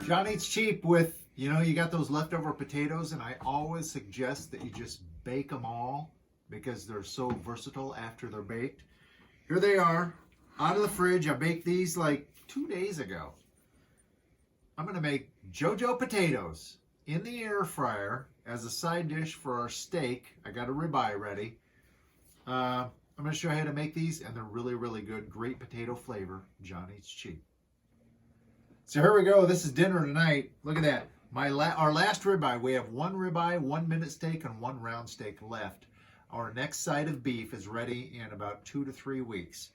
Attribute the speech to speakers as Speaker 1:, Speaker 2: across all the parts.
Speaker 1: John Eats Cheap with, you got those leftover potatoes, and I always suggest that you just bake them all because they're so versatile after they're baked. Here they are, out of the fridge. I baked these like 2 days ago. I'm going to make jojo potatoes in the air fryer as a side dish for our steak. I got a ribeye ready. I'm going to show you how to make these, and they're really, really good. Great potato flavor. John Eats Cheap. So here we go. This is dinner tonight. Look at that. Our last ribeye. We have one ribeye, 1 minute steak, and one round steak left. Our next side of beef is ready in about 2 to 3 weeks.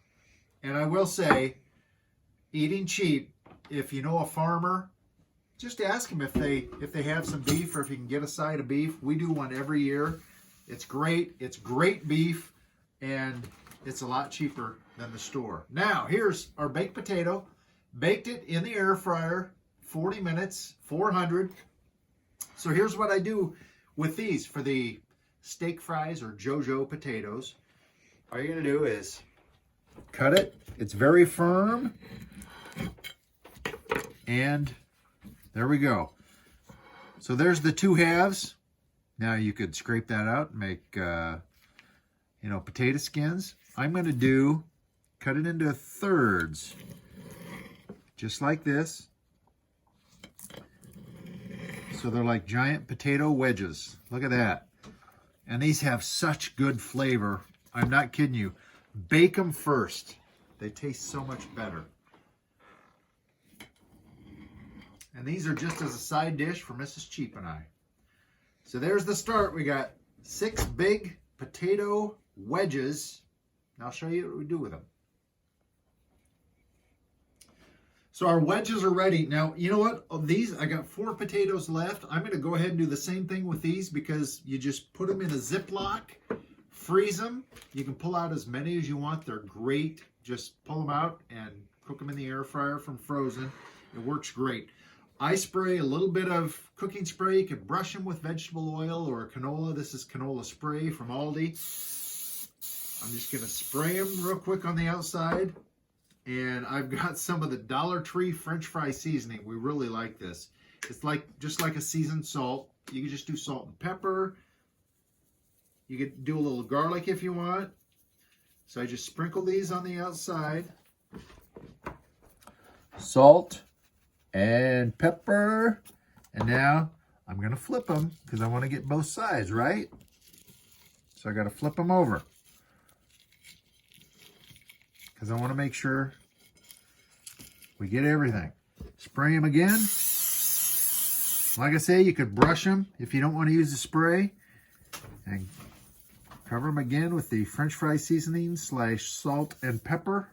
Speaker 1: And I will say, eating cheap, if you know a farmer, just ask them if they have some beef or if you can get a side of beef. We do one every year. It's great. It's great beef, and it's a lot cheaper than the store. Now, here's our baked potato. Baked it in the air fryer, 40 minutes, 400. So here's what I do with these for the steak fries or jojo potatoes. All you're going to do is cut it. It's very firm. And there we go. So there's the two halves. Now you could scrape that out and make, potato skins. I'm going to cut it into thirds. Just like this. So they're like giant potato wedges. Look at that. And these have such good flavor. I'm not kidding you. Bake them first. They taste so much better. And these are just as a side dish for Mrs. Cheap and I. So there's the start. We got 6 big potato wedges. Now I'll show you what we do with them. So our wedges are ready. Now, you know what? I got 4 potatoes left. I'm going to go ahead and do the same thing with these because you just put them in a Ziploc, freeze them. You can pull out as many as you want. They're great. Just pull them out and cook them in the air fryer from frozen. It works great. I spray a little bit of cooking spray. You can brush them with vegetable oil or canola. This is canola spray from Aldi. I'm just going to spray them real quick on the outside. And I've got some of the Dollar Tree French fry seasoning. We really like this. It's just like a seasoned salt. You can just do salt and pepper. You could do a little garlic if you want. So I just sprinkle these on the outside. Salt and pepper. And now I'm going to flip them because I want to get both sides, right? So I got to flip them over. Because I want to make sure we get everything. Spray them again. Like I say, you could brush them if you don't want to use the spray. And cover them again with the French fry seasoning / salt and pepper.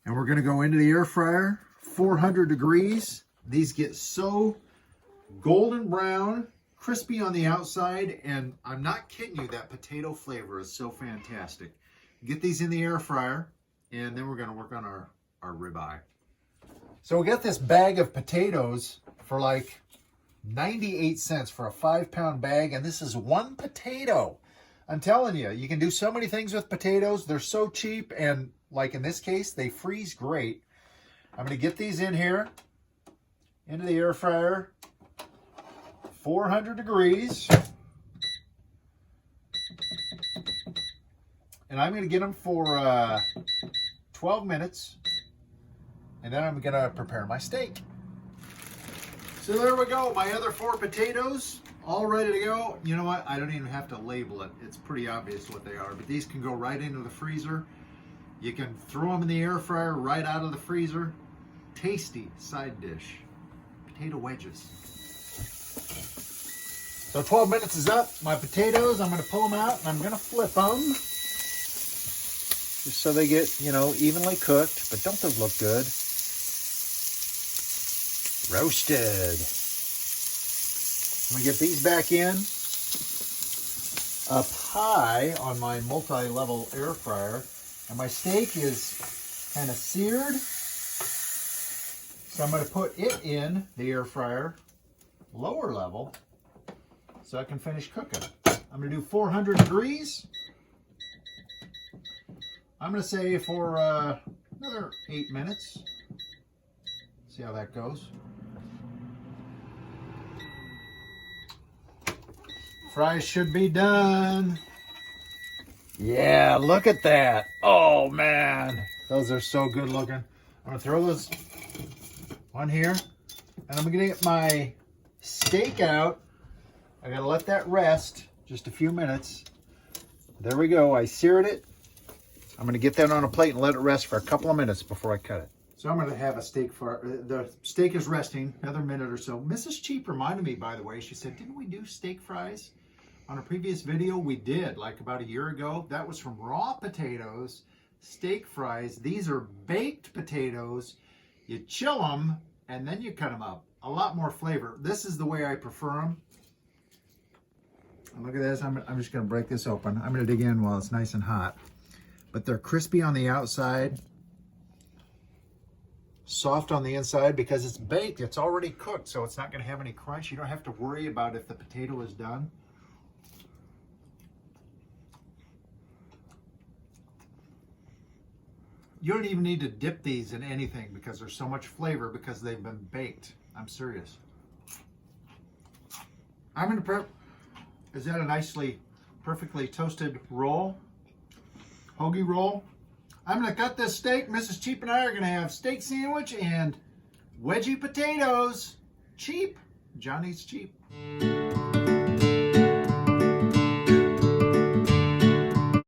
Speaker 1: And we're going to go into the air fryer, 400 degrees. These get so golden brown, crispy on the outside, and I'm not kidding you, that potato flavor is so fantastic. Get these in the air fryer, and then we're going to work on our ribeye. So we got this bag of potatoes for like 98 cents for a 5-pound bag, and this is 1 potato. I'm telling you, you can do so many things with potatoes. They're so cheap, and like in this case, they freeze great. I'm going to get these in here, into the air fryer, 400 degrees. And I'm going to get them for 12 minutes. And then I'm going to prepare my steak. So there we go. My other 4 potatoes, all ready to go. You know what? I don't even have to label it. It's pretty obvious what they are. But these can go right into the freezer. You can throw them in the air fryer right out of the freezer. Tasty side dish. Potato wedges. So 12 minutes is up. My potatoes, I'm going to pull them out and I'm going to flip them. Just so they get, evenly cooked. But don't those look good? Roasted. I'm going to get these back in. Up high on my multi-level air fryer. And my steak is kind of seared. So I'm going to put it in the air fryer, lower level, so I can finish cooking. I'm going to do 400 degrees. I'm going to say for another 8 minutes. See how that goes. Fries should be done. Yeah, look at that. Oh man, those are so good looking. I'm gonna throw those on here, and I'm gonna get my steak out. I gotta let that rest just a few minutes. There we go, I seared it. I'm gonna get that on a plate and let it rest for a couple of minutes before I cut it. So I'm gonna have a steak for, the steak is resting, another minute or so. Mrs. Cheap reminded me, by the way, she said, didn't we do steak fries? On a previous video, we did, like about a year ago. That was from raw potatoes, steak fries. These are baked potatoes. You chill them, and then you cut them up. A lot more flavor. This is the way I prefer them. And look at this. I'm just going to break this open. I'm going to dig in while it's nice and hot. But they're crispy on the outside, soft on the inside because it's baked. It's already cooked, so it's not going to have any crunch. You don't have to worry about if the potato is done. You don't even need to dip these in anything because there's so much flavor because they've been baked. I'm serious. I'm going to prep. Is that a nicely, perfectly toasted roll? Hoagie roll. I'm going to cut this steak. Mrs. Cheap and I are going to have steak sandwich and wedgie potatoes. Cheap. Johnny's cheap.